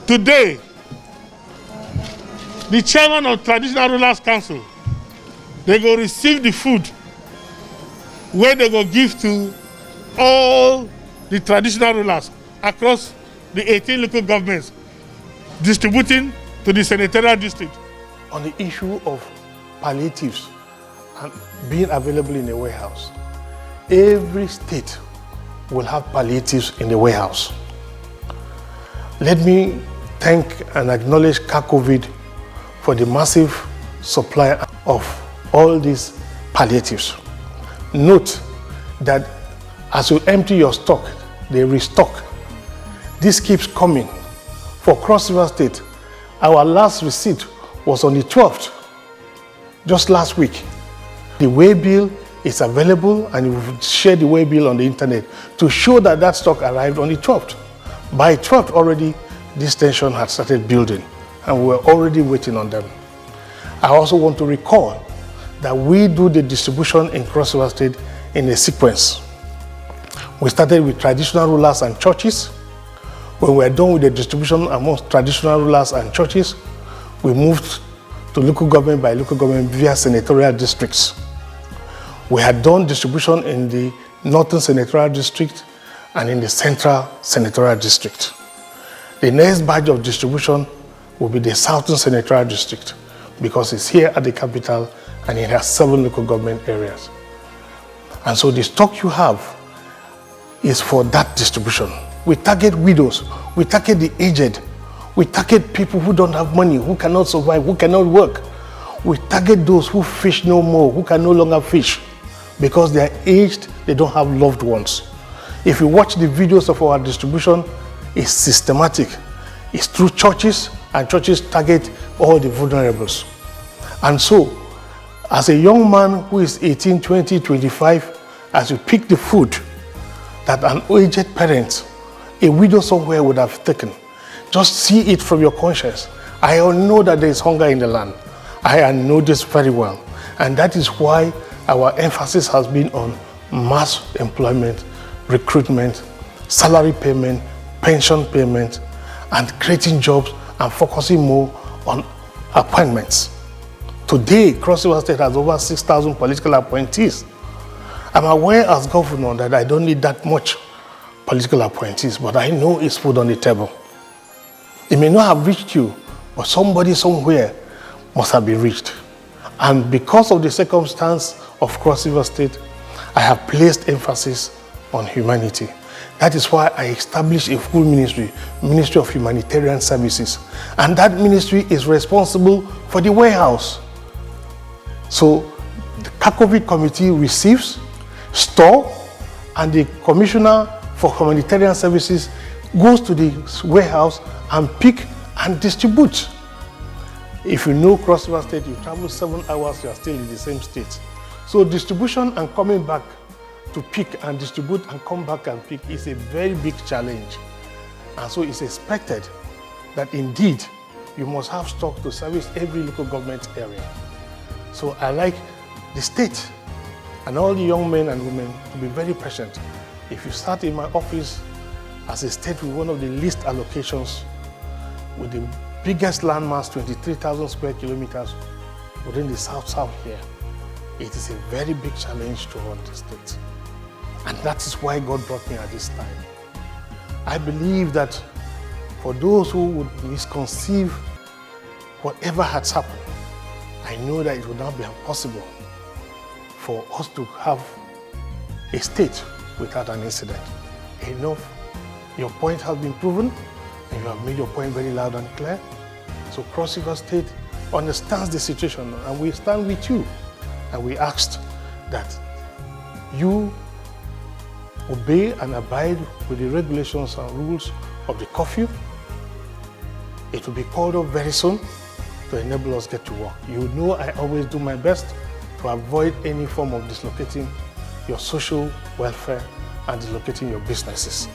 Today, the chairman of Traditional Rulers Council, they go receive the food where they go give to all the traditional rulers across the 18 local governments, distributing to the senatorial district. On the issue of palliatives and being available in a warehouse, every state will have palliatives in the warehouse. Let me thank and acknowledge CACOVID for the massive supply of all these palliatives. Note that as you empty your stock, they restock. This keeps coming. For Cross River State, our last receipt was on the 12th, just last week. The way bill is available, and we've shared the way bill on the internet to show that that stock arrived on the 12th. By 12th already, this tension had started building, and we were already waiting on them. I also want to recall that we do the distribution in Cross River State in a sequence. We started with traditional rulers and churches. When we were done with the distribution amongst traditional rulers and churches, we moved to local government by local government via senatorial districts. We had done distribution in the Northern Senatorial District and in the Central Senatorial District. The next batch of distribution will be the Southern Senatorial District because it's here at the capital and it has 7 local government areas. And so the stock you have is for that distribution. We target widows, we target the aged, we target people who don't have money, who cannot survive, who cannot work. We target those who fish no more, who can no longer fish because they are aged, they don't have loved ones. If you watch the videos of our distribution, it's systematic. It's through churches, and churches target all the vulnerables. And so, as a young man who is 18, 20, 25, as you pick the food that an aged parent, a widow somewhere would have taken, just see it from your conscience. I know that there is hunger in the land. I know this very well. And that is why our emphasis has been on mass employment, recruitment, salary payment, pension payment, and creating jobs and focusing more on appointments. Today, Cross River State has over 6,000 political appointees. I'm aware as governor that I don't need that much political appointees, but I know it's food on the table. It may not have reached you, but somebody somewhere must have been reached. And because of the circumstance of Cross River State, I have placed emphasis on humanity. That is why I established a full ministry, Ministry of Humanitarian Services. And that ministry is responsible for the warehouse. So the CACOVID committee receives, store, and the commissioner for humanitarian services goes to the warehouse and pick and distribute. If you know Cross River State, you travel 7 hours, you are still in the same state. So distribution and coming back to pick and distribute and come back and pick is a very big challenge. And so it's expected that indeed you must have stock to service every local government area. So I like the state and all the young men and women to be very patient. If you start in my office as a state with one of the least allocations, with the biggest landmass, 23,000 square kilometers within the South here, it is a very big challenge to run the state. And that is why God brought me at this time. I believe that for those who would misconceive whatever has happened, I know that it would not be possible for us to have a state without an incident. Enough. Your point has been proven, and you have made your point very loud and clear. So Cross River State understands the situation, and we stand with you. And we asked that you obey and abide with the regulations and rules of the curfew. It will be called off very soon to enable us get to work. You know I always do my best to avoid any form of dislocating your social welfare and dislocating your businesses.